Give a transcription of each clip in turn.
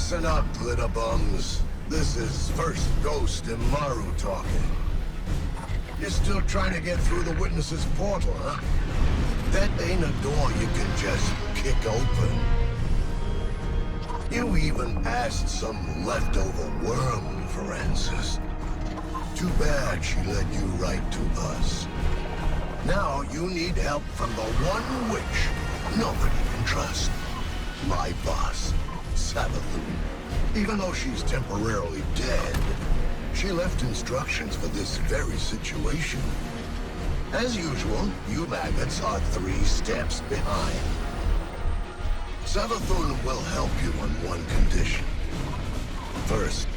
Listen up, glitter bums. This is First Ghost and Maru talking. You're still trying to get through the witness's portal, huh? That ain't a door you can just kick open. You even asked some leftover worm for answers. Too bad she led you right to us. Now you need help from the one witch nobody can trust. My boss, Savathun. Even though she's temporarily dead, she left instructions for this very situation. As usual, you maggots are 3 steps behind. Savathun will help you on one condition. First,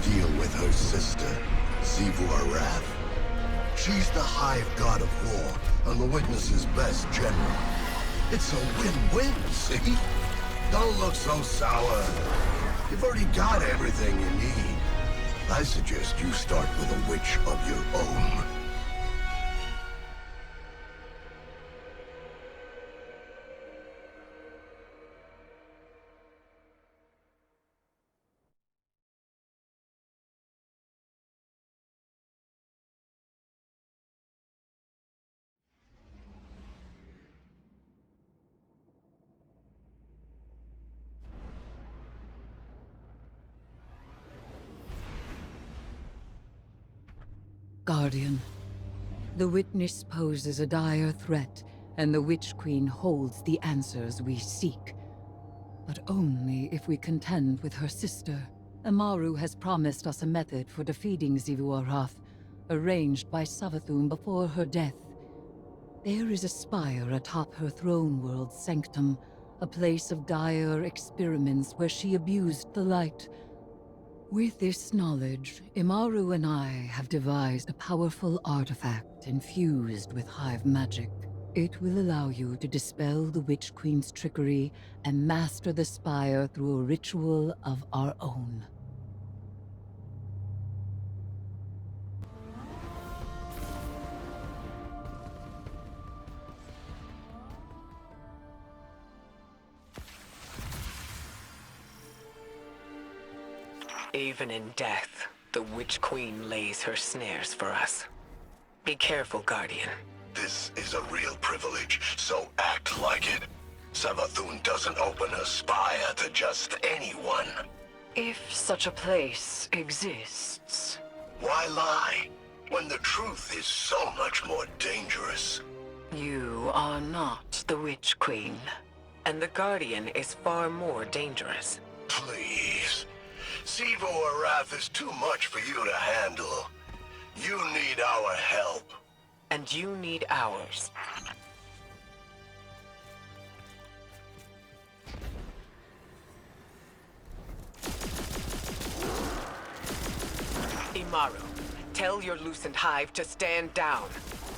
deal with her sister, Xivu Arath. She's the Hive God of War and the Witness's best general. It's a win-win, see? Don't look so sour. You've already got everything you need. I suggest you start with a witch of your own. Guardian, the Witness poses a dire threat, and the Witch Queen holds the answers we seek. But only if we contend with her sister. Amaru has promised us a method for defeating Xivu Arath, arranged by Savathun before her death. There is a spire atop her throne world's sanctum, a place of dire experiments where she abused the light. With this knowledge, Imaru and I have devised a powerful artifact infused with Hive magic. It will allow you to dispel the Witch Queen's trickery and master the Spire through a ritual of our own. Even in death, the Witch Queen lays her snares for us. Be careful, Guardian. This is a real privilege, so act like it. Savathun doesn't open a spire to just anyone. If such a place exists. Why lie, when the truth is so much more dangerous? You are not the Witch Queen, and the Guardian is far more dangerous. Please. Xivu Arath is too much for you to handle. You need our help. And you need ours. Imaru, tell your loosened hive to stand down.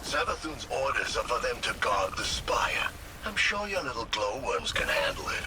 Savathun's orders are for them to guard the spire. I'm sure your little glowworms can handle it.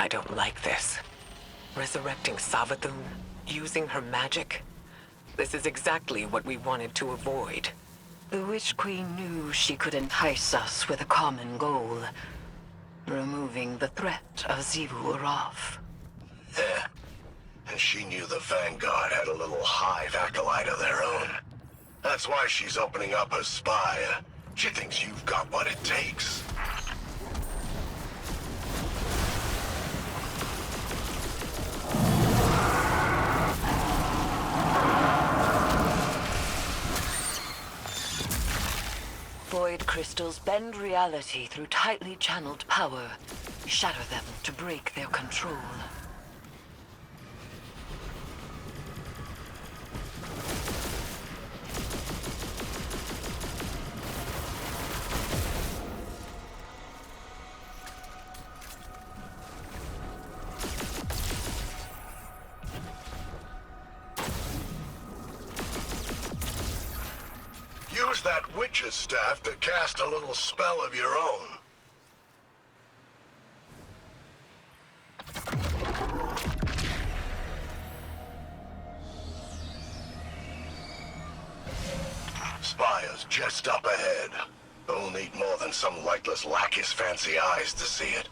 I don't like this. Resurrecting Savathun, using her magic. This is exactly what we wanted to avoid. The Witch Queen knew she could entice us with a common goal. Removing the threat of Xivu Arath. And she knew the Vanguard had a little hive acolyte of their own. That's why she's opening up her spire. She thinks you've got what it takes. Void crystals bend reality through tightly channeled power. Shatter them to break their control. Use that witch's staff to cast a little spell of your own. Spire's just up ahead. You'll need more than some lightless lackey's fancy eyes to see it.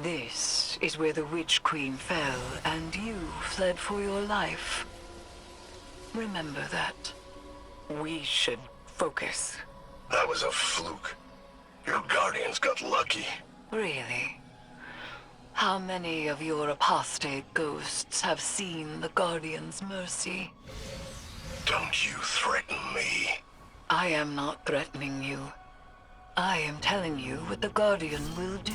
This is where the Witch Queen fell, and you fled for your life. Remember that. We should focus. That was a fluke. Your guardians got lucky. Really? How many of your apostate ghosts have seen the Guardian's mercy? Don't you threaten me. I am not threatening you. I am telling you what the Guardian will do.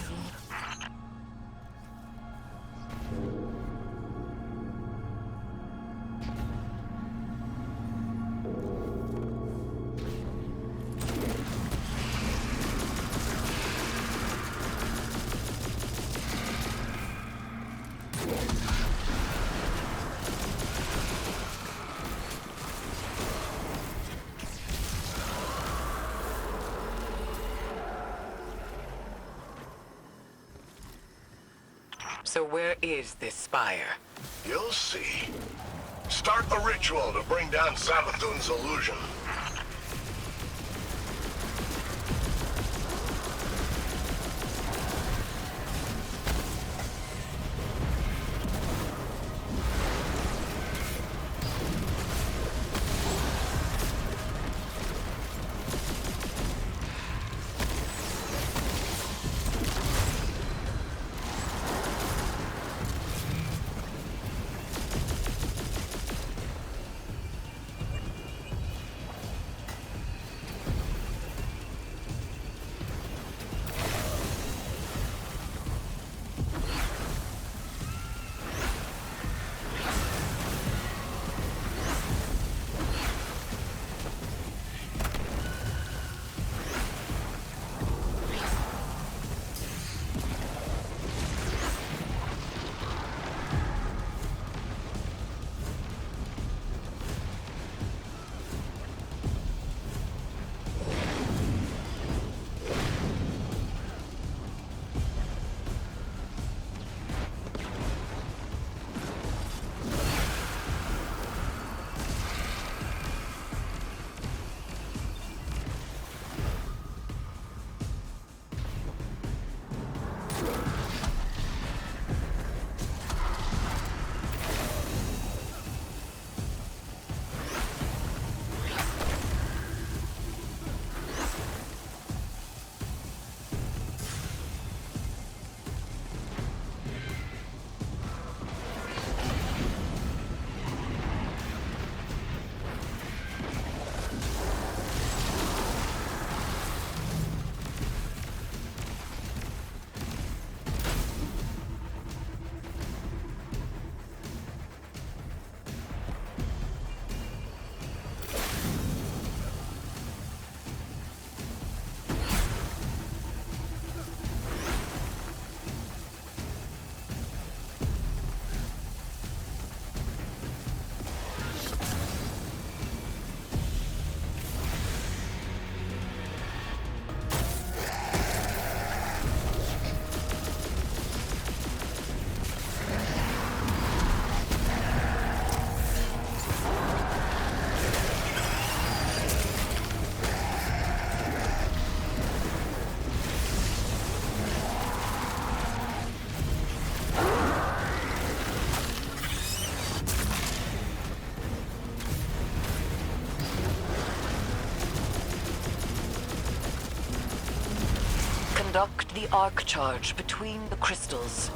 So where is this spire? You'll see. Start the ritual to bring down Savathun's illusion. Conduct the arc charge between the crystals.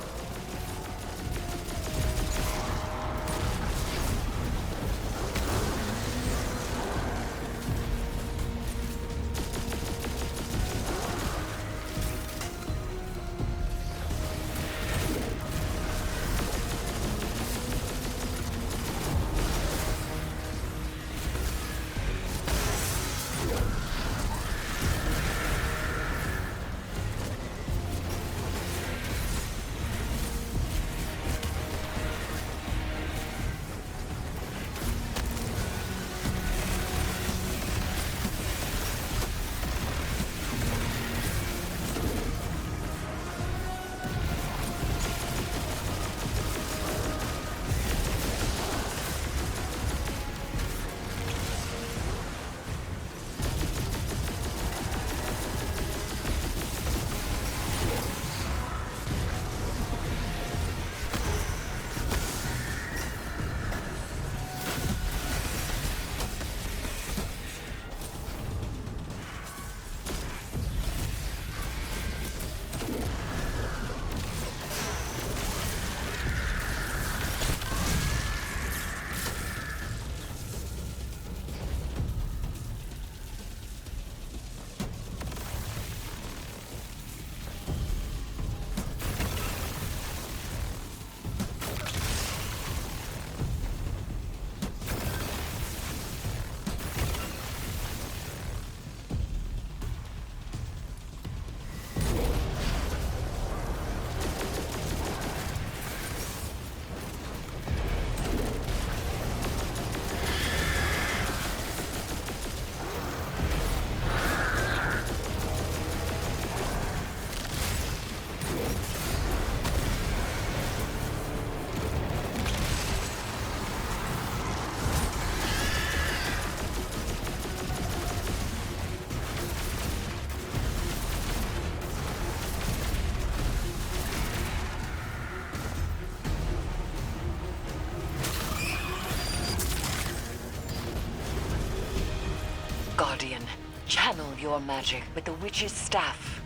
Guardian, channel your magic with the witch's staff.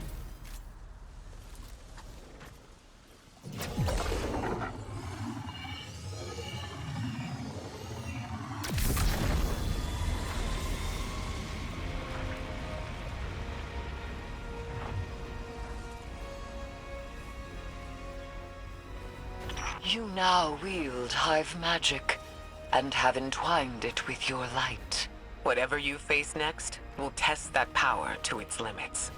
You now wield Hive magic, and have entwined it with your light. Whatever you face next, will test that power to its limits.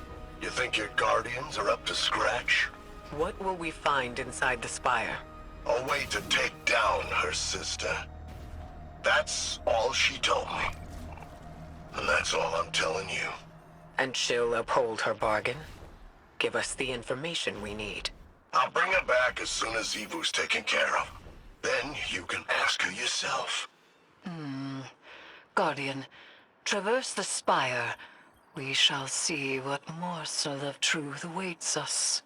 You think your guardians are up to scratch? What will we find inside the spire? A way to take down her sister. That's all she told me. And that's all I'm telling you. And she'll uphold her bargain? Give us the information we need. I'll bring her back as soon as Evu's taken care of. Then you can ask her yourself. Guardian, traverse the spire. We shall see what morsel of truth awaits us.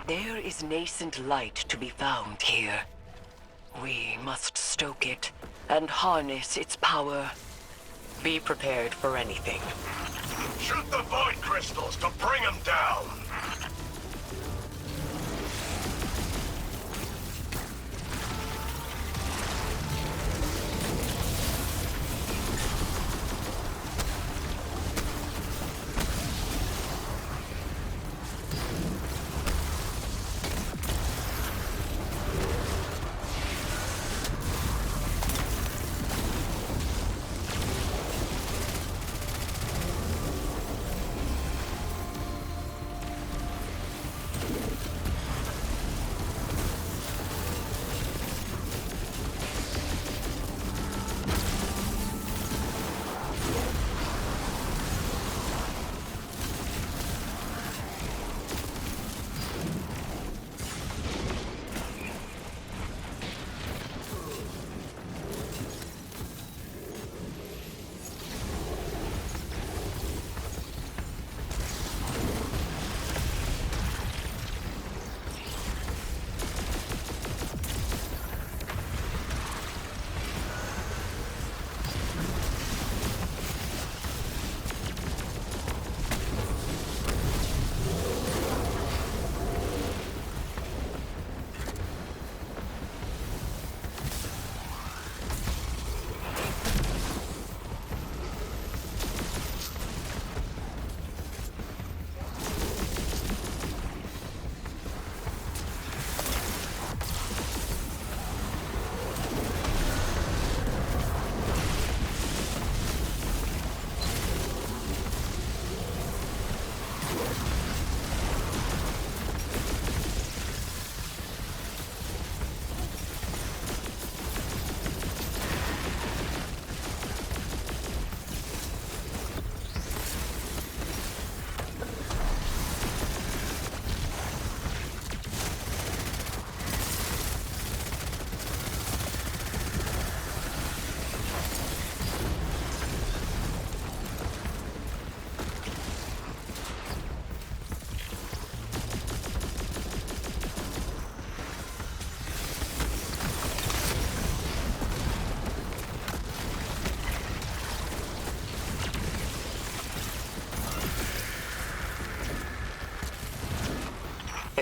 There is nascent light to be found here. We must stoke it and harness its power. Be prepared for anything. Shoot the void crystals to bring them down!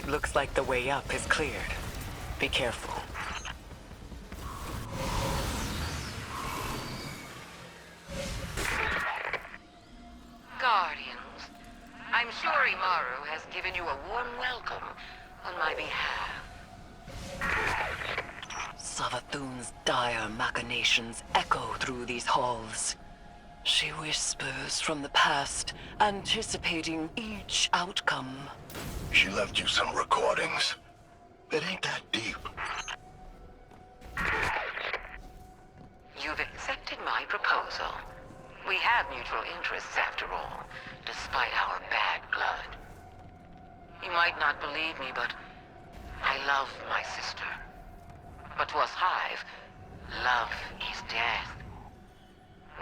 It looks like the way up is cleared. Be careful. Guardians, I'm sure Imaru has given you a warm welcome on my behalf. Savathun's dire machinations echo through these halls. She whispers from the past, anticipating each outcome. She left you some recordings. It ain't that deep. You've accepted my proposal. We have mutual interests after all, despite our bad blood. You might not believe me, but I love my sister. But to us Hive, love is death.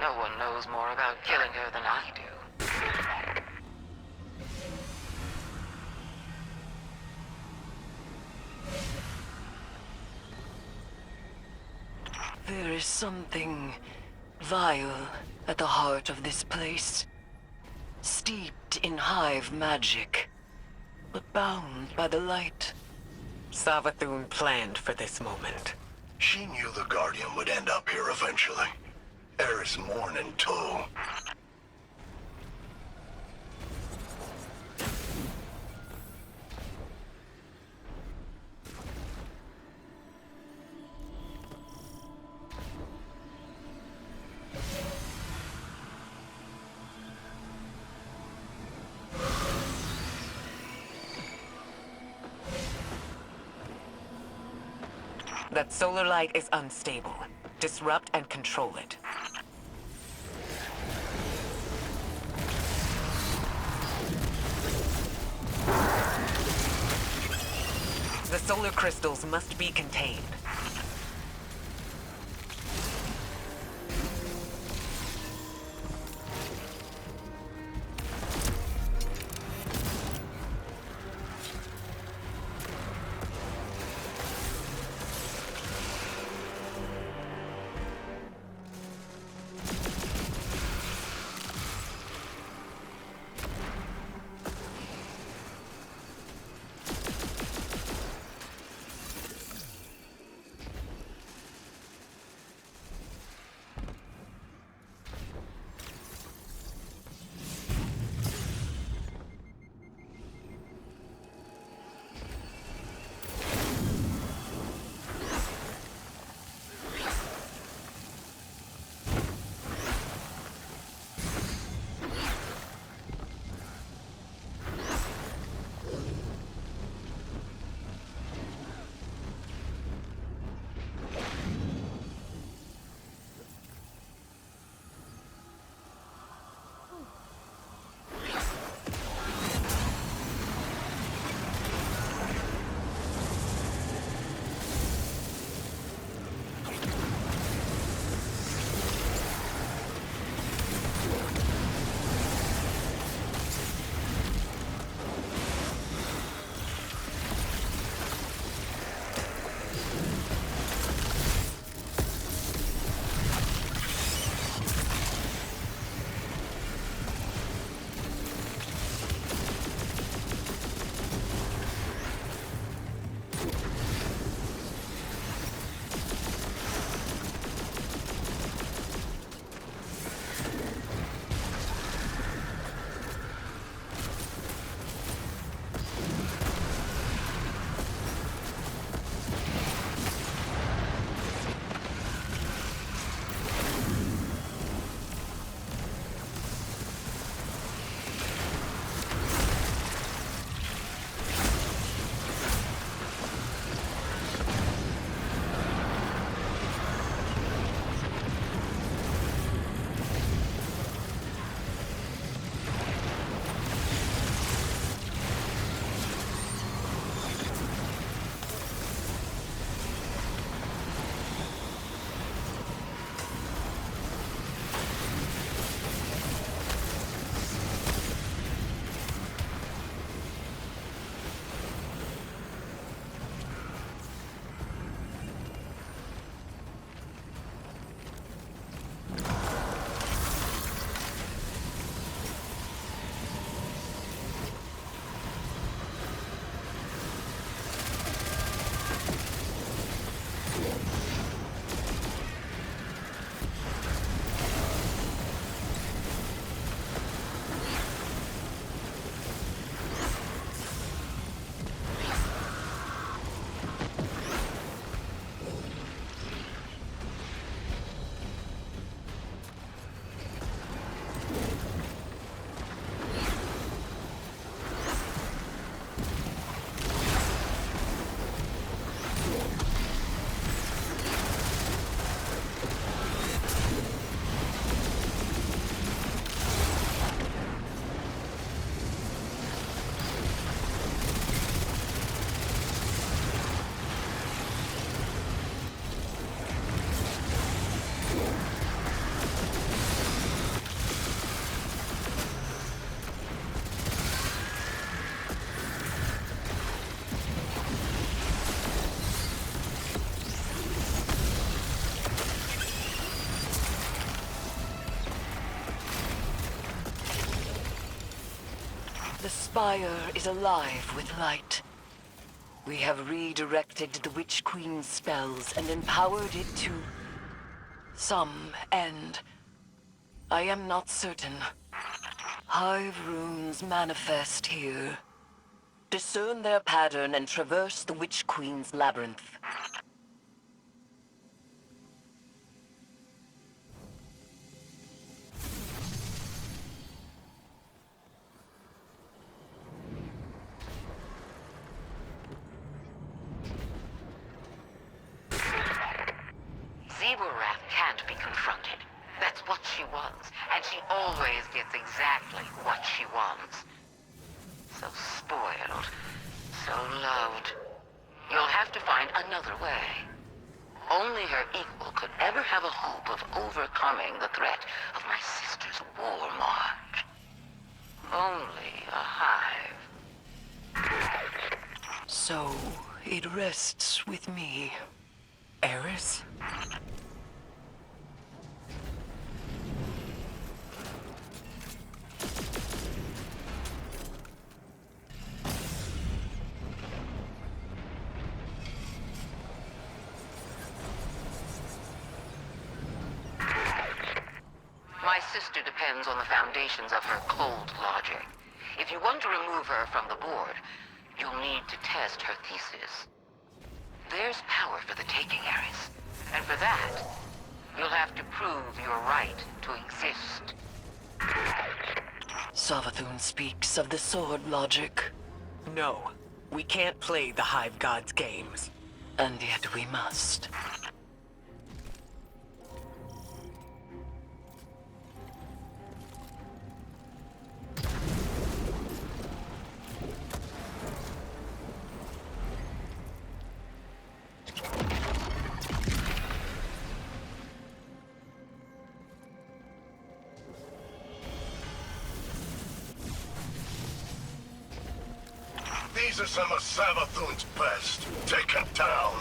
No one knows more about killing her than I do. There is something vile at the heart of this place. Steeped in Hive magic, but bound by the light. Savathun planned for this moment. She knew the Guardian would end up here eventually. Eris Morn in tow. That solar light is unstable. Disrupt and control it. The solar crystals must be contained. The spire is alive with light. We have redirected the Witch Queen's spells and empowered it to some end. I am not certain. Hive runes manifest here. Discern their pattern and traverse the Witch Queen's labyrinth. Zebrath can't be confronted. That's what she wants, and she always gets exactly what she wants. So spoiled, so loved. You'll have to find another way. Only her equal could ever have a hope of overcoming the threat of my sister's war march. Only a hive. So, it rests with me. Eris? My sister depends on the foundations of her cold logic. If you want to remove her from the board, you'll need to test her thesis. There's power for the taking, Eris. And for that, you'll have to prove your right to exist. Savathun speaks of the sword logic, No. We can't play the Hive God's games. and yet we must. These are some of Savathun's best. Take him down.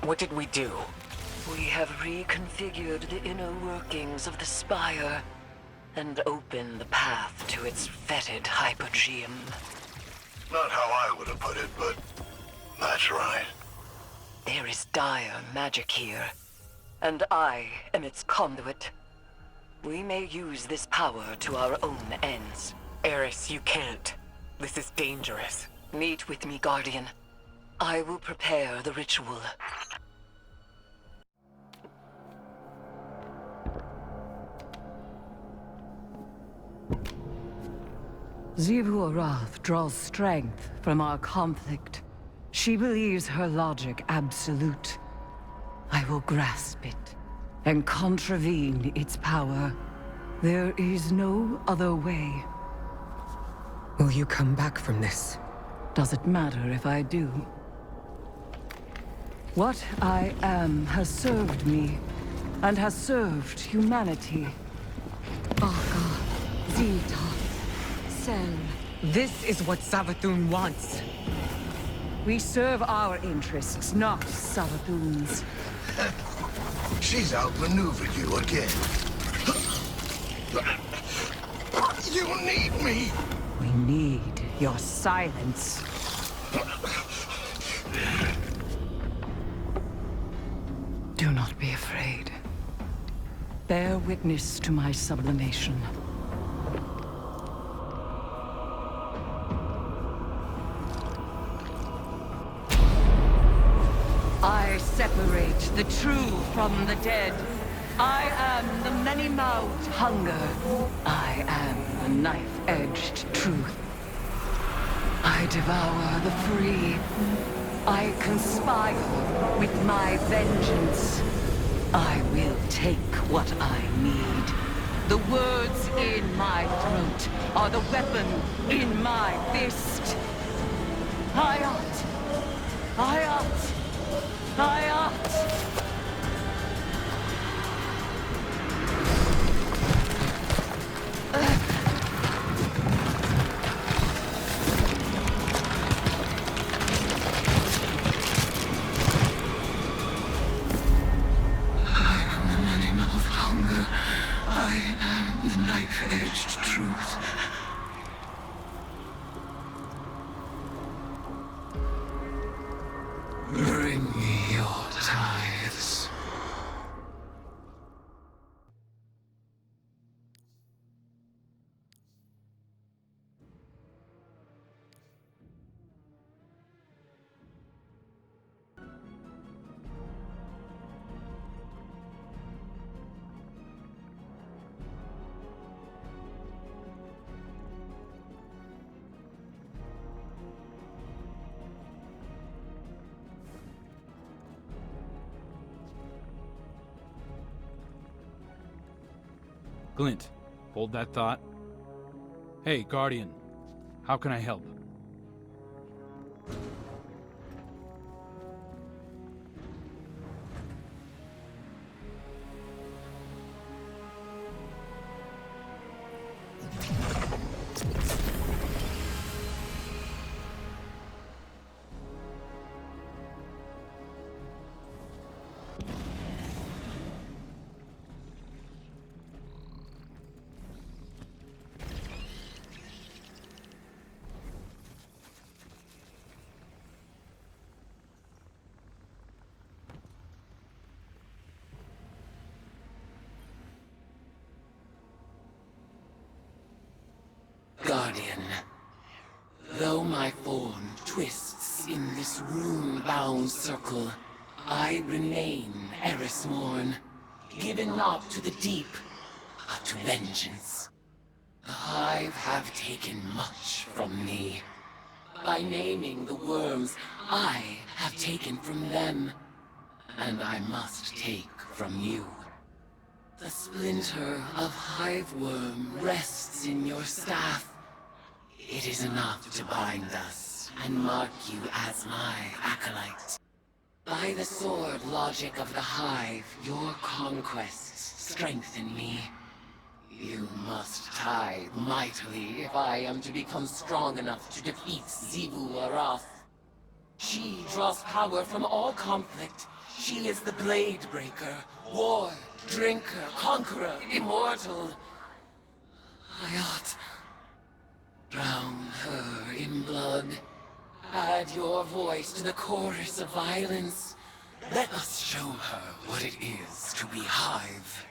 What did we do? We have reconfigured the inner workings of the spire and opened the path to its fetid hypogeum. Not how I would have put it, but that's right. There is dire magic here, and I am its conduit. We may use this power to our own ends. Eris, you can't. This is dangerous. Meet with me, Guardian. I will prepare the ritual. Xivu Arath draws strength from our conflict. She believes her logic absolute. I will grasp it and contravene its power. There is no other way. Will you come back from this? Does it matter if I do? What I am has served me, and has served humanity. Baka, Zeta, Sel. This is what Savathun wants. We serve our interests, not Savathun's. She's outmaneuvered you again. You need me! We need your silence. Do not be afraid. Bear witness to my sublimation. I separate the true from the dead. I am the many-mouthed hunger. I am the knife-edged truth. I devour the free. I conspire with my vengeance. I will take what I need. The words in my throat are the weapon in my fist. Hayat! Hayat! Hayat! Knife-edged truth. Bring me your tithes. Glint, hold that thought. Hey, Guardian. How can I help? Guardian, though my form twists in this rune-bound circle, I remain Eris Morn, given not to the deep, but to vengeance. The Hive have taken much from me. By naming the worms, I have taken from them, and I must take from you. The splinter of Hive Worm rests in your staff. It is enough to bind us and mark you as my acolyte. By the sword logic of the Hive, your conquests strengthen me. You must tithe mightily if I am to become strong enough to defeat Xivu Arath. She draws power from all conflict. She is the Blade Breaker, War, Drinker, Conqueror, Immortal. Hayat. Drown her in blood. Add your voice to the chorus of violence. Let us show her what it is to be Hive.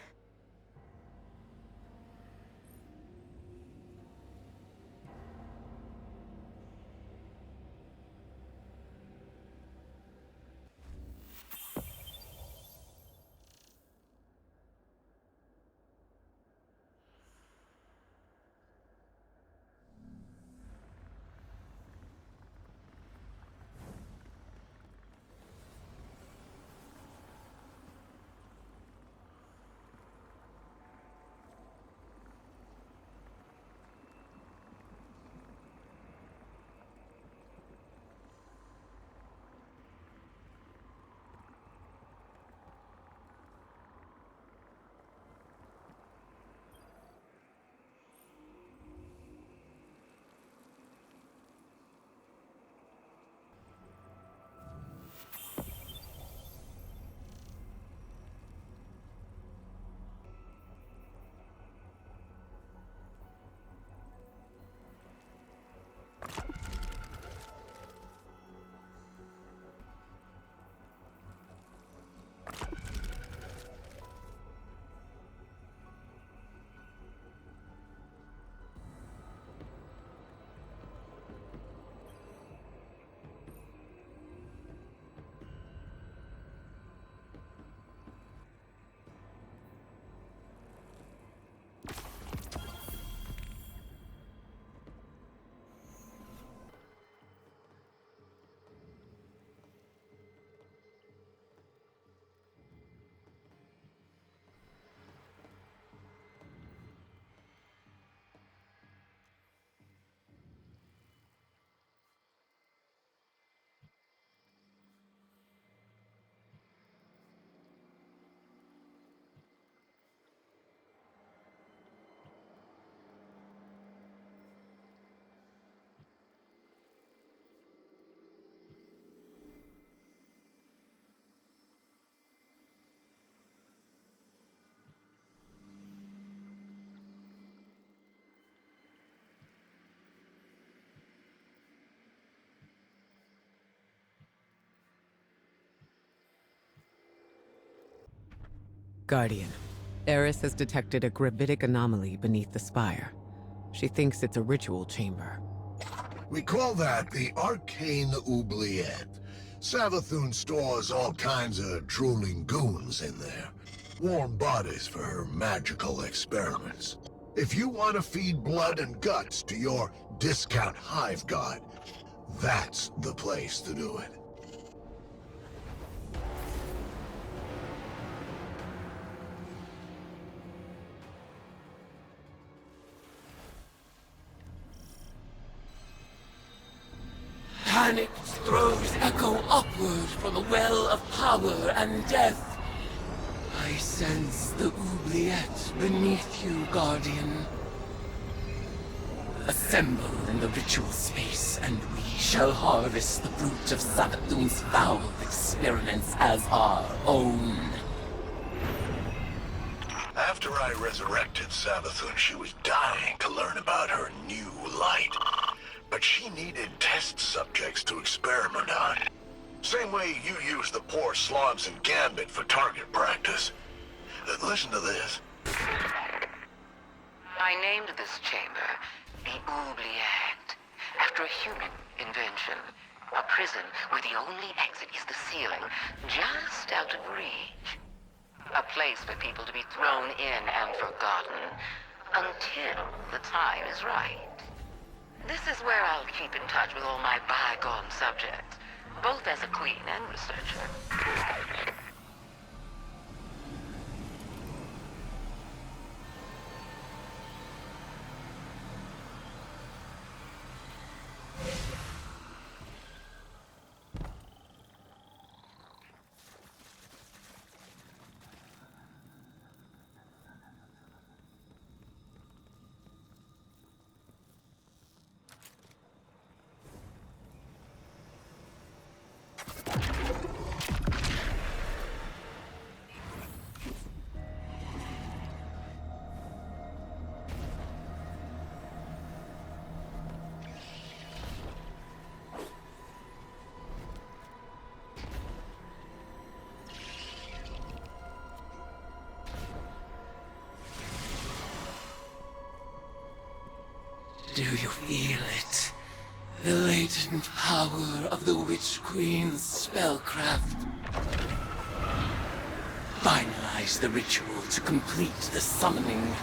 Guardian, Eris has detected a gravitic anomaly beneath the spire. She thinks it's a ritual chamber. We call that the Arcane Oubliette. Savathun stores all kinds of drooling goons in there. Warm bodies for her magical experiments. If you want to feed blood and guts to your discount hive god, that's the place to do it. Panicked throws echo upward from the well of power and death. I sense the oubliette beneath you, Guardian. Assemble in the ritual space, and we shall harvest the fruit of Savathun's foul experiments as our own. After I resurrected Savathun, she was dying to learn about her new light. But she needed test subjects to experiment on. Same way you use the poor slobs in Gambit for target practice. Listen to this. I named this chamber the Oubliette, after a human invention. A prison where the only exit is the ceiling, just out of reach. A place for people to be thrown in and forgotten, until the time is right. This is where I'll keep in touch with all my bygone subjects, both as a queen and researcher. Do you feel it? The latent power of the Witch Queen's spellcraft. Finalize the ritual to complete the summoning.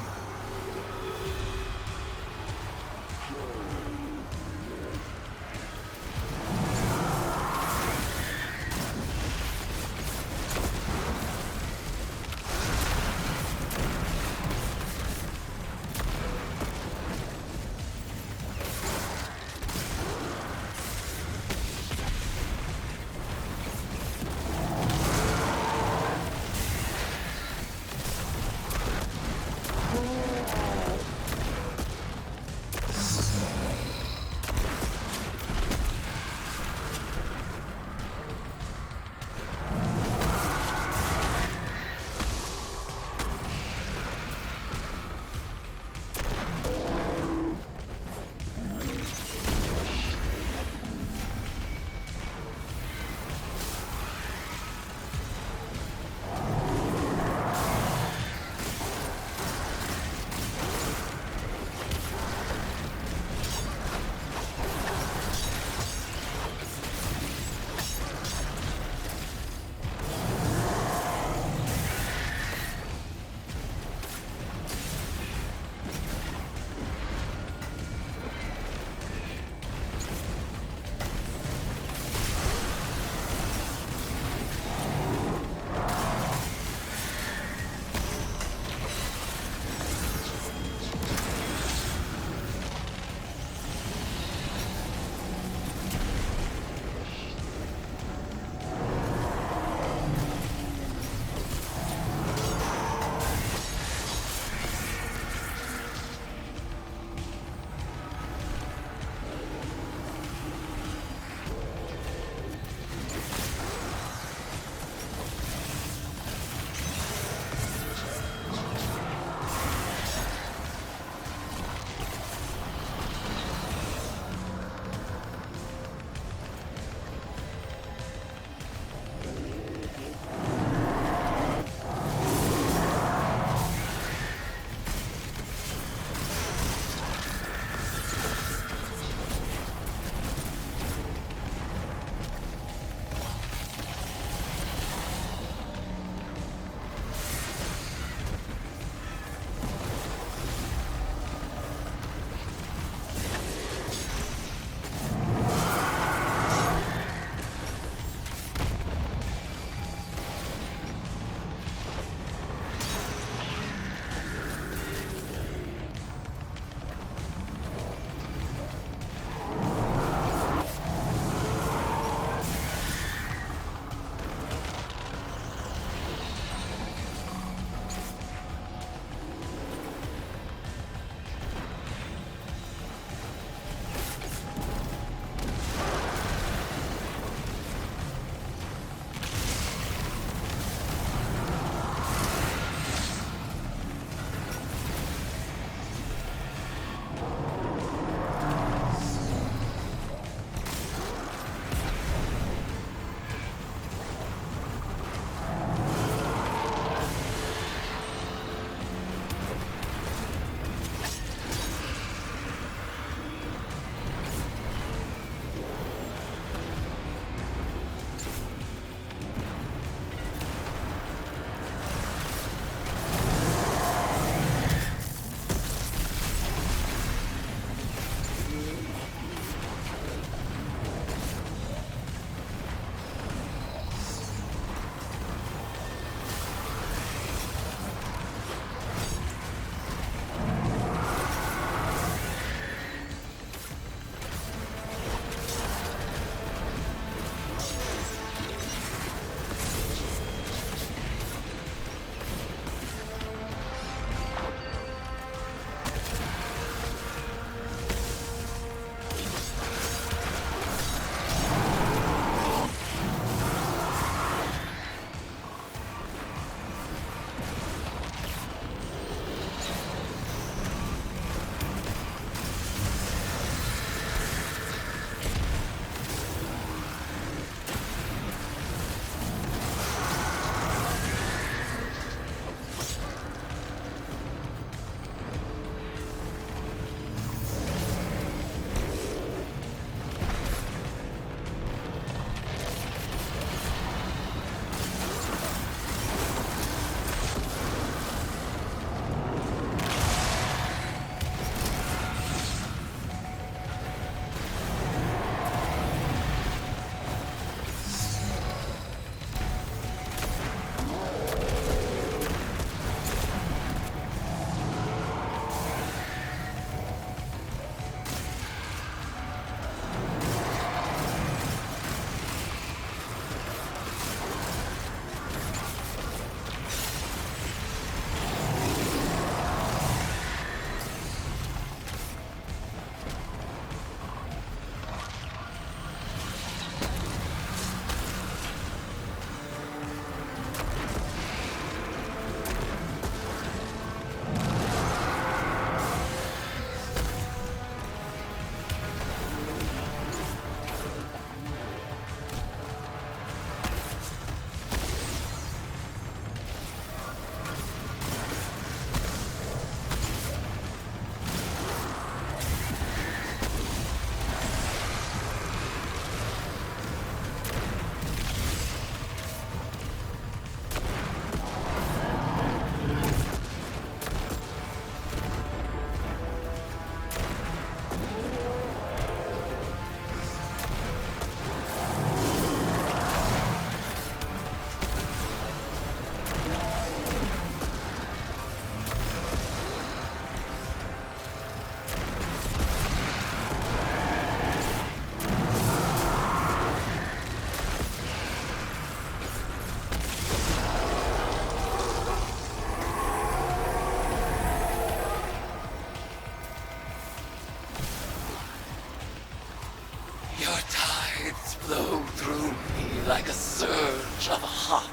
Your tides flow through me like a surge of hot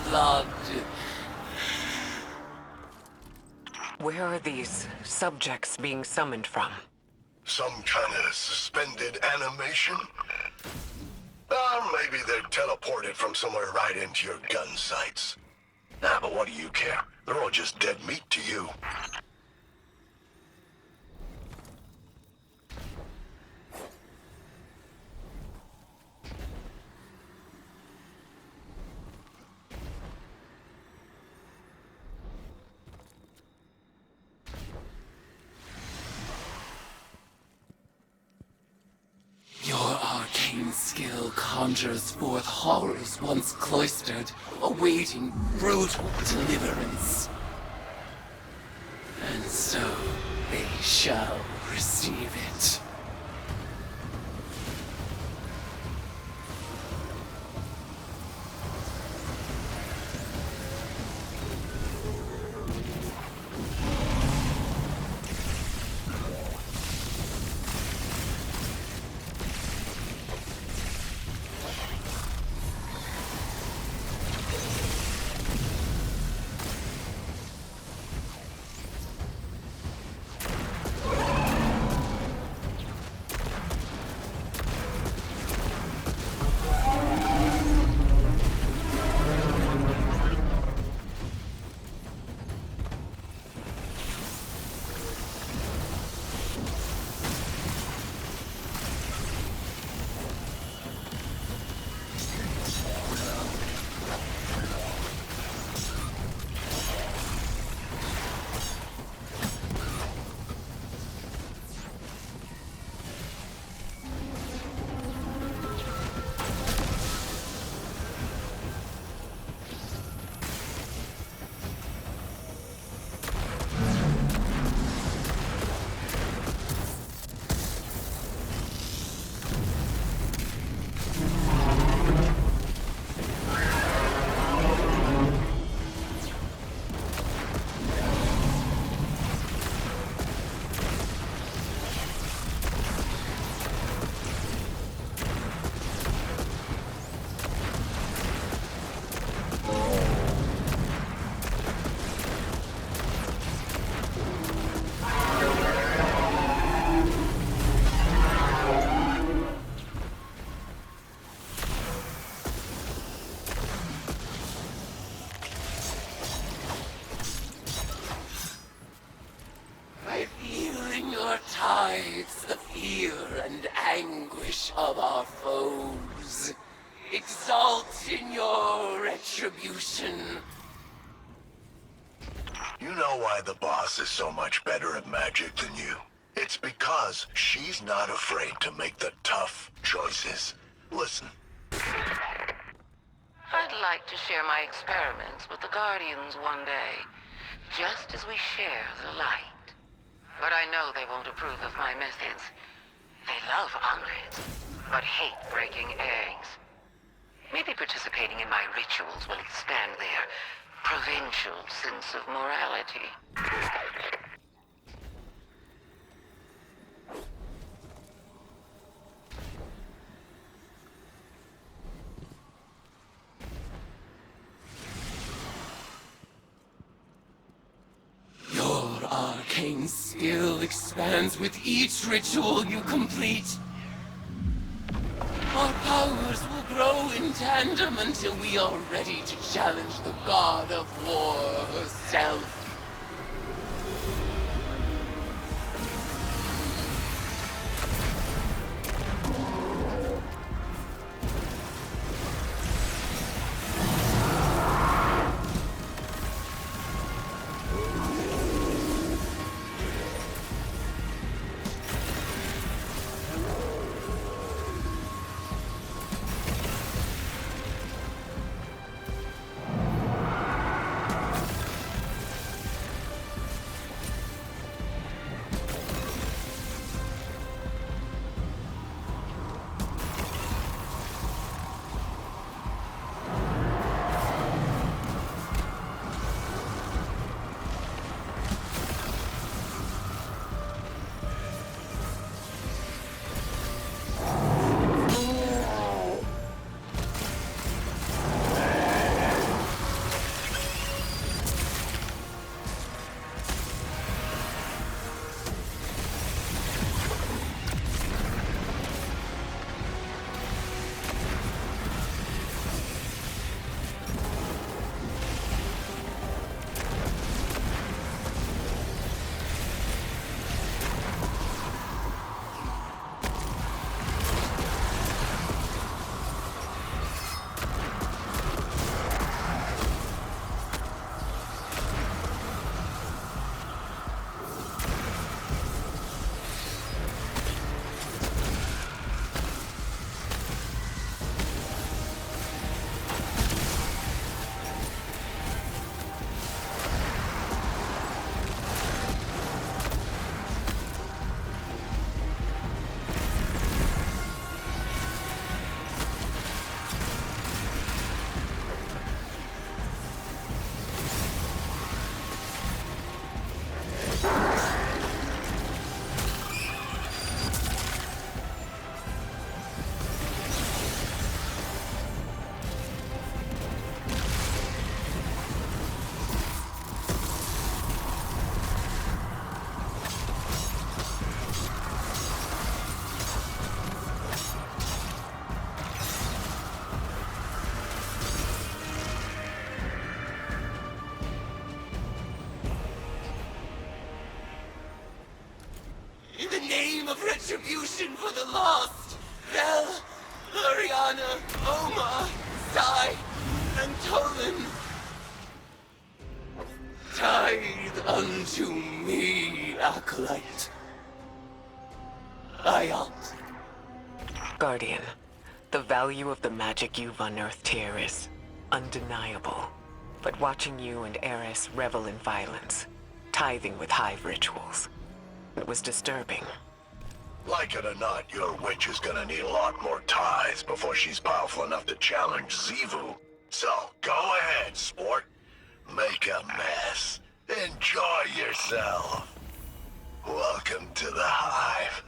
blood. Where are these subjects being summoned from? Some kind of suspended animation? Maybe they're teleported from somewhere right into your gun sights. But what do you care? They're all just dead meat to you. Your arcane skill conjures forth horrors once cloistered, awaiting brutal deliverance. And so they shall receive it. By feeling your tides, the fear and anguish of our foes, exalt in your retribution. You know why the boss is so much better at magic than you? It's because she's not afraid to make the tough choices. Listen. I'd like to share my experiments with the Guardians one day, just as we share the light. But I know they won't approve of my methods. They love omelets, but hate breaking eggs. Maybe participating in my rituals will expand their provincial sense of morality. Your arcane skill expands with each ritual you complete. Our powers will grow in tandem until we are ready to challenge the god of war herself. retribution for the lost. Bel, Ariana, Oma, Sai, and Tolan. Tithe unto me, Acolyte. Ayat. Guardian, the value of the magic you've unearthed here is undeniable. But watching you and Eris revel in violence, tithing with hive rituals, it was disturbing. Like it or not, your witch is gonna need a lot more tithes before she's powerful enough to challenge Xivu. So, go ahead, sport. Make a mess. Enjoy yourself. Welcome to the hive.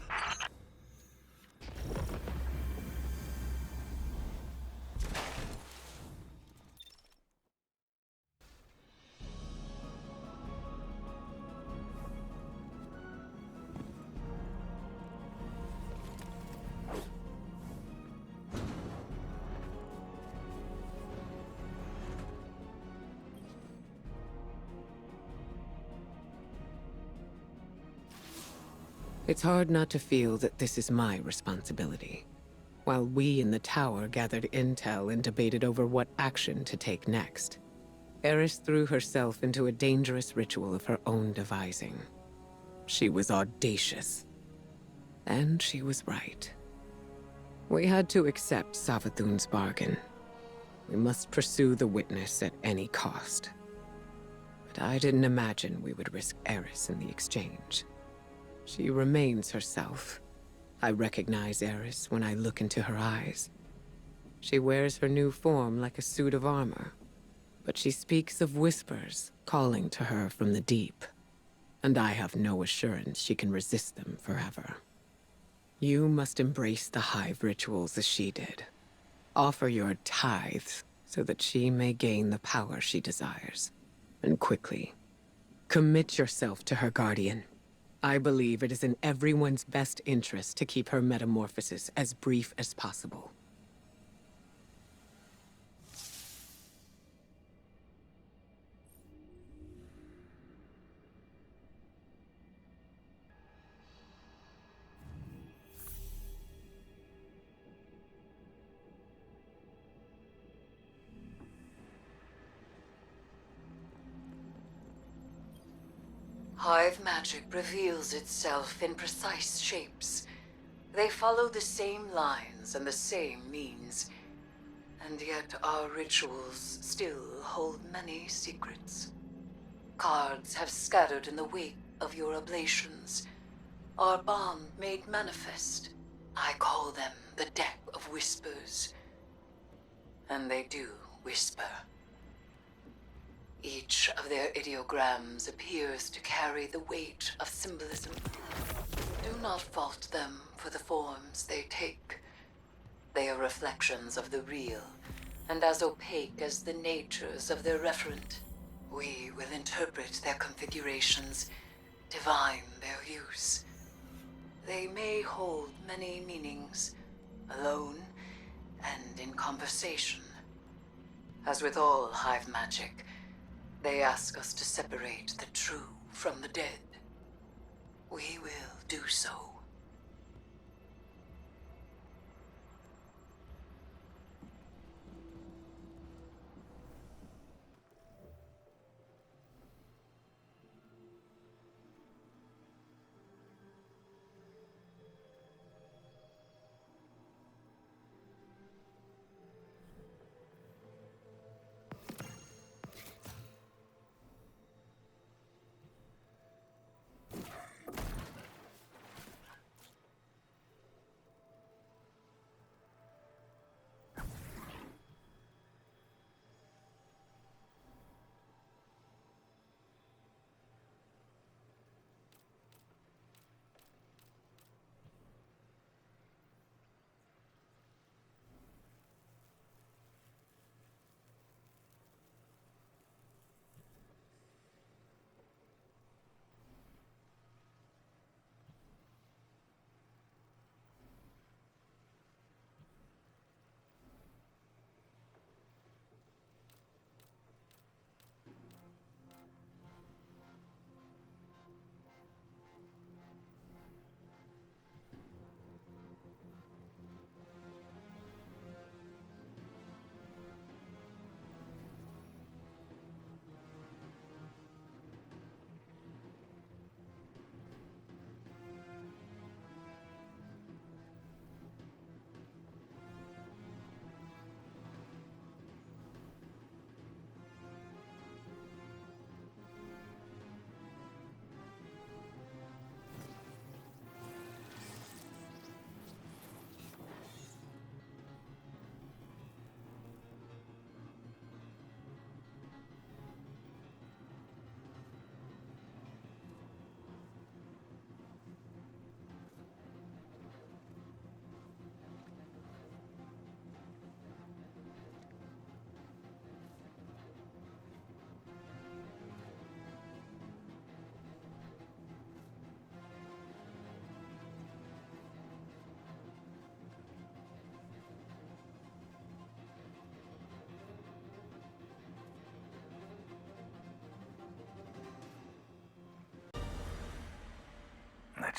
It's hard not to feel that this is my responsibility. While we in the tower gathered intel and debated over what action to take next, Eris threw herself into a dangerous ritual of her own devising. She was audacious. And she was right. We had to accept Savathun's bargain. We must pursue the witness at any cost. But I didn't imagine we would risk Eris in the exchange. She remains herself. I recognize Eris when I look into her eyes. She wears her new form like a suit of armor, but she speaks of whispers calling to her from the deep, and I have no assurance she can resist them forever. You must embrace the hive rituals as she did. Offer your tithes so that she may gain the power she desires, and quickly. Commit yourself to her, Guardian. I believe it is in everyone's best interest to keep her metamorphosis as brief as possible. Hive magic reveals itself in precise shapes. They follow the same lines and the same means. And yet our rituals still hold many secrets. Cards have scattered in the wake of your oblations. Our bond made manifest. I call them the Deck of Whispers. And they do whisper. Each of their ideograms appears to carry the weight of symbolism. Do not fault them for the forms they take. They are reflections of the real, and as opaque as the natures of their referent. We will interpret their configurations, divine their use. They may hold many meanings, alone and in conversation. As with all hive magic, they ask us to separate the true from the dead. We will do so.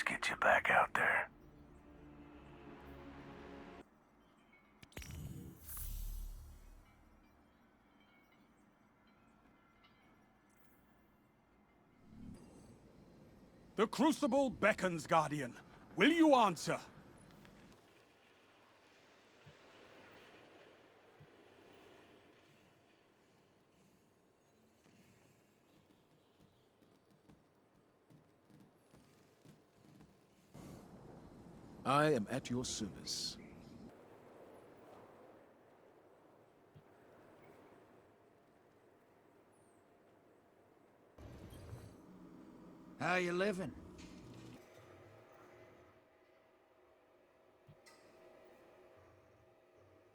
Let's get you back out there. The Crucible beckons, Guardian. Will you answer? I am at your service. How you living?